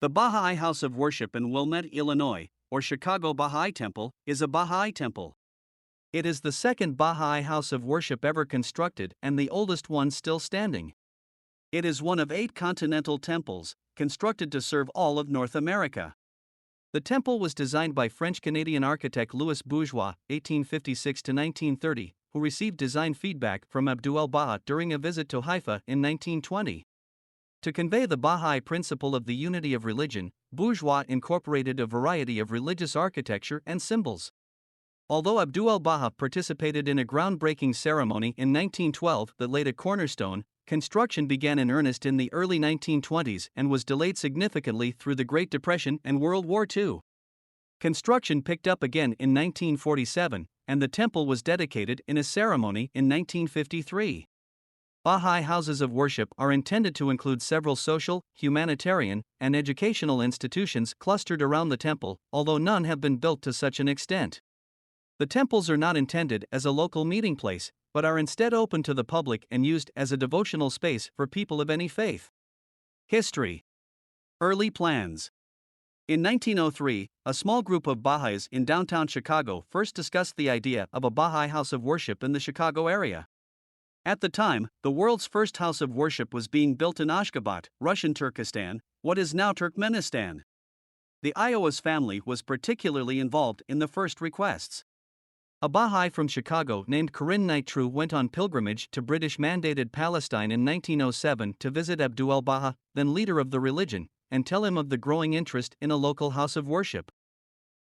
The Baha'i House of Worship in Wilmette, Illinois, or Chicago Baha'i Temple, is a Baha'i temple. It is the second Baha'i house of worship ever constructed and the oldest one still standing. It is one of 8 continental temples, constructed to serve all of North America. The temple was designed by French-Canadian architect Louis Bourgeois, 1856–1930, who received design feedback from Abdul-Baha during a visit to Haifa in 1920. To convey the Baha'i principle of the unity of religion, Bourgeois incorporated a variety of religious architecture and symbols. Although Abdul-Baha participated in a groundbreaking ceremony in 1912 that laid a cornerstone, construction began in earnest in the early 1920s and was delayed significantly through the Great Depression and World War II. Construction picked up again in 1947, and the temple was dedicated in a ceremony in 1953. Baha'i houses of worship are intended to include several social, humanitarian, and educational institutions clustered around the temple, although none have been built to such an extent. The temples are not intended as a local meeting place, but are instead open to the public and used as a devotional space for people of any faith. History. Early plans. In 1903, a small group of Baha'is in downtown Chicago first discussed the idea of a Baha'i house of worship in the Chicago area. At the time, the world's first house of worship was being built in Ashgabat, Russian Turkestan, what is now Turkmenistan. The Iowa's family was particularly involved in the first requests. A Baha'i from Chicago named Corinne Knight-True went on pilgrimage to British-mandated Palestine in 1907 to visit Abdul-Baha, then leader of the religion, and tell him of the growing interest in a local house of worship.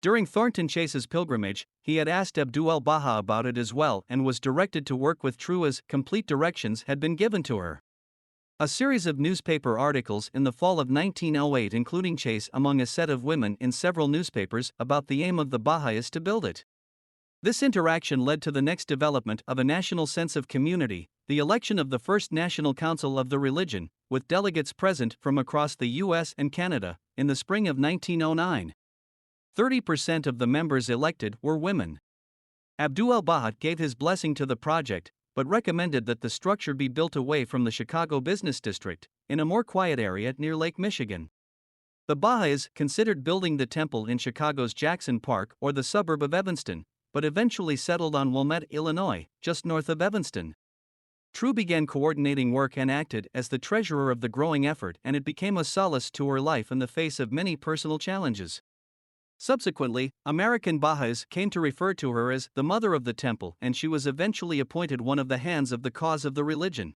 During Thornton Chase's pilgrimage, he had asked Abdul-Baha about it as well and was directed to work with True as complete directions had been given to her. A series of newspaper articles in the fall of 1908 including Chase among a set of women in several newspapers about the aim of the Baha'is to build it. This interaction led to the next development of a national sense of community, the election of the first National Council of the Religion, with delegates present from across the U.S. and Canada, in the spring of 1909. 30% of the members elected were women. Abdul-Baha gave his blessing to the project, but recommended that the structure be built away from the Chicago business district, in a more quiet area near Lake Michigan. The Baha'is considered building the temple in Chicago's Jackson Park or the suburb of Evanston, but eventually settled on Wilmette, Illinois, just north of Evanston. True began coordinating work and acted as the treasurer of the growing effort, and it became a solace to her life in the face of many personal challenges. Subsequently, American Baha'is came to refer to her as the mother of the temple, and she was eventually appointed one of the hands of the cause of the religion.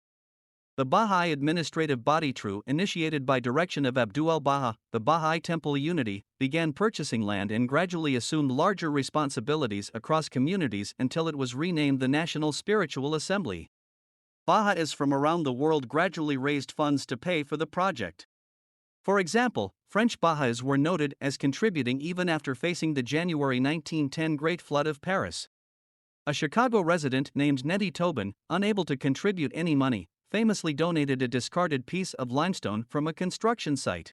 The Baha'i administrative body True, initiated by direction of Abdul-Baha, the Baha'i Temple Unity, began purchasing land and gradually assumed larger responsibilities across communities until it was renamed the National Spiritual Assembly. Baha'is from around the world gradually raised funds to pay for the project. For example, French Baha'is were noted as contributing even after facing the January 1910 Great Flood of Paris. A Chicago resident named Nettie Tobin, unable to contribute any money, famously donated a discarded piece of limestone from a construction site.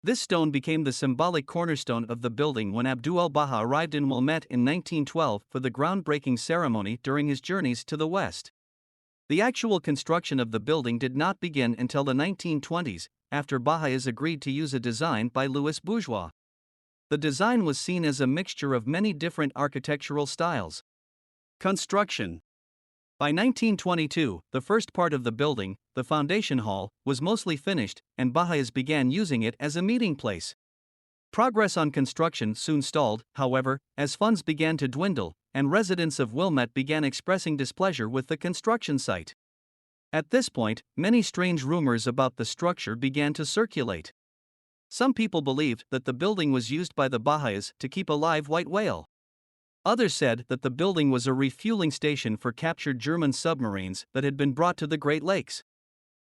This stone became the symbolic cornerstone of the building when Abdul-Baha arrived in Wilmette in 1912 for the groundbreaking ceremony during his journeys to the west. The actual construction of the building did not begin until the 1920s, after Baha'is agreed to use a design by Louis Bourgeois. The design was seen as a mixture of many different architectural styles. Construction. By 1922, the first part of the building, the foundation hall, was mostly finished, and Baha'is began using it as a meeting place. Progress on construction soon stalled, however, as funds began to dwindle, and residents of Wilmette began expressing displeasure with the construction site. At this point, many strange rumors about the structure began to circulate. Some people believed that the building was used by the Baha'is to keep a live white whale. Others said that the building was a refueling station for captured German submarines that had been brought to the Great Lakes.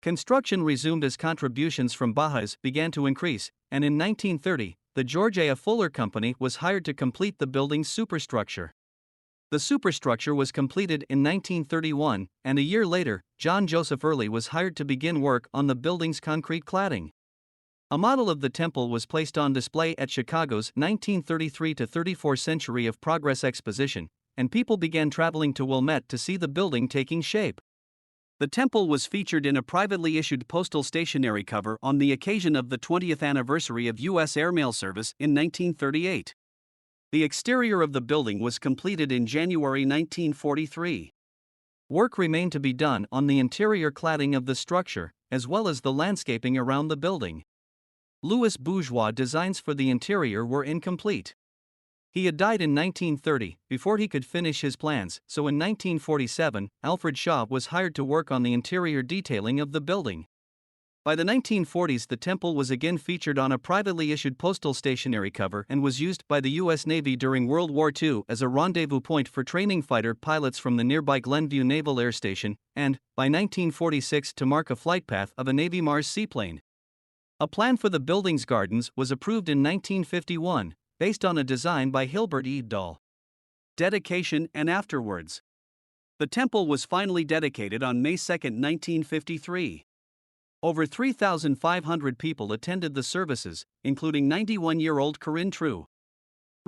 Construction resumed as contributions from Baha'is began to increase, and in 1930, the George A. Fuller Company was hired to complete the building's superstructure. The superstructure was completed in 1931, and a year later, John Joseph Early was hired to begin work on the building's concrete cladding. A model of the temple was placed on display at Chicago's 1933–34 Century of Progress exposition, and people began traveling to Wilmette to see the building taking shape. The temple was featured in a privately issued postal stationery cover on the occasion of the 20th anniversary of U.S. airmail service in 1938. The exterior of the building was completed in January 1943. Work remained to be done on the interior cladding of the structure, as well as the landscaping around the building. Louis Bourgeois' designs for the interior were incomplete. He had died in 1930 before he could finish his plans, so in 1947, Alfred Shaw was hired to work on the interior detailing of the building. By the 1940s, the temple was again featured on a privately issued postal stationery cover and was used by the U.S. Navy during World War II as a rendezvous point for training fighter pilots from the nearby Glenview Naval Air Station, and, by 1946, to mark a flight path of a Navy Mars seaplane. A plan for the building's gardens was approved in 1951, based on a design by Hilbert E. Dahl. Dedication and afterwards. The temple was finally dedicated on May 2, 1953. Over 3,500 people attended the services, including 91-year-old Corinne True.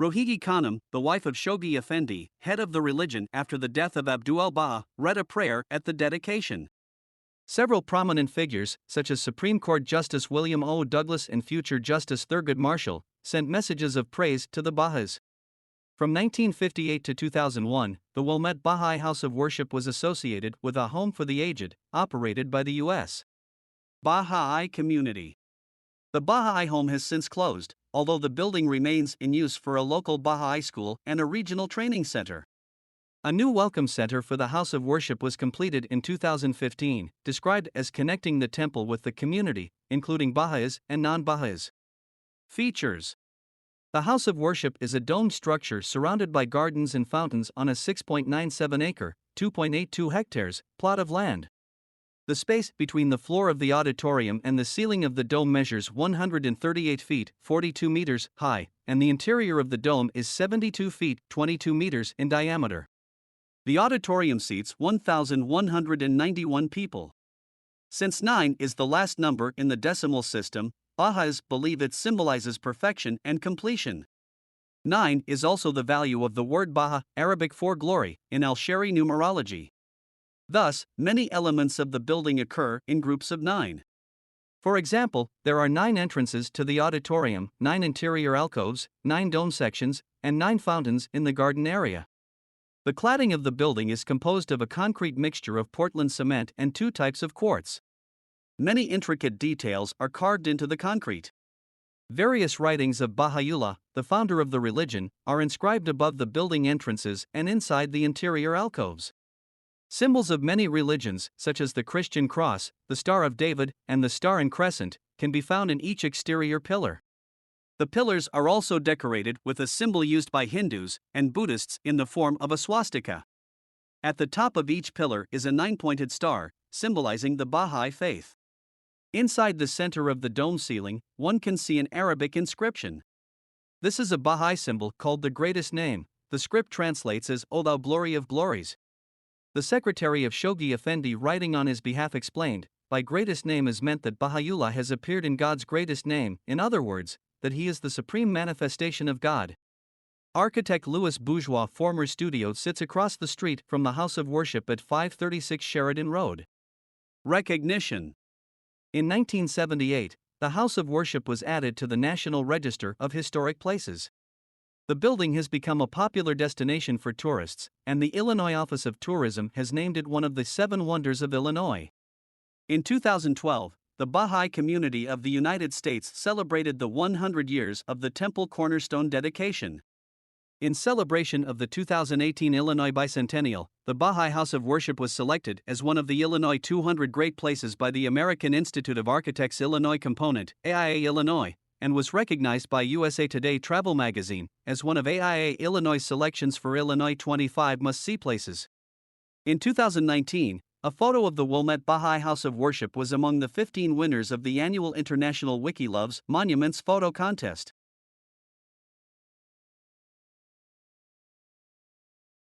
Rohigi Khanum, the wife of Shoghi Effendi, head of the religion after the death of Abdul Baha, read a prayer at the dedication. Several prominent figures, such as Supreme Court Justice William O. Douglas and future Justice Thurgood Marshall, sent messages of praise to the Baha'is. From 1958 to 2001, the Wilmette Baha'i House of Worship was associated with a home for the aged, operated by the U.S. Baha'i community. The Baha'i home has since closed, although the building remains in use for a local Baha'i school and a regional training center. A new welcome center for the House of Worship was completed in 2015, described as connecting the temple with the community, including Baha'is and non-Baha'is. Features. The House of Worship is a domed structure surrounded by gardens and fountains on a 6.97-acre, 2.82 hectares, plot of land. The space between the floor of the auditorium and the ceiling of the dome measures 138 feet, 42 meters, high, and the interior of the dome is 72 feet, 22 meters in diameter. The auditorium seats 1,191 people. Since 9 is the last number in the decimal system, Baha'is believe it symbolizes perfection and completion. 9 is also the value of the word Baha, Arabic for glory, in Al-Shari numerology. Thus, many elements of the building occur in groups of 9. For example, there are 9 entrances to the auditorium, 9 interior alcoves, 9 dome sections, and 9 fountains in the garden area. The cladding of the building is composed of a concrete mixture of Portland cement and 2 types of quartz. Many intricate details are carved into the concrete. Various writings of Baha'u'llah, the founder of the religion, are inscribed above the building entrances and inside the interior alcoves. Symbols of many religions, such as the Christian cross, the Star of David, and the Star and Crescent, can be found in each exterior pillar. The pillars are also decorated with a symbol used by Hindus and Buddhists in the form of a swastika. At the top of each pillar is a 9-pointed star, symbolizing the Baha'i faith. Inside the center of the dome ceiling, one can see an Arabic inscription. This is a Baha'i symbol called the greatest name. The script translates as, O thou glory of glories. The secretary of Shoghi Effendi, writing on his behalf, explained, by greatest name is meant that Baha'u'llah has appeared in God's greatest name, in other words, that he is the supreme manifestation of God. Architect Louis Bourgeois' former studio sits across the street from the House of Worship at 536 Sheridan Road. Recognition. In 1978, the House of Worship was added to the National Register of Historic Places. The building has become a popular destination for tourists, and the Illinois Office of Tourism has named it one of the 7 wonders of Illinois. In 2012, the Baha'i community of the United States celebrated the 100 years of the Temple Cornerstone dedication. In celebration of the 2018 Illinois Bicentennial, the Baha'i House of Worship was selected as one of the Illinois 200 Great Places by the American Institute of Architects Illinois Component, AIA Illinois, and was recognized by USA Today Travel Magazine as one of AIA Illinois' selections for Illinois 25 must-see places. In 2019, a photo of the Wilmette Baha'i House of Worship was among the 15 winners of the annual International Wiki Loves Monuments Photo Contest.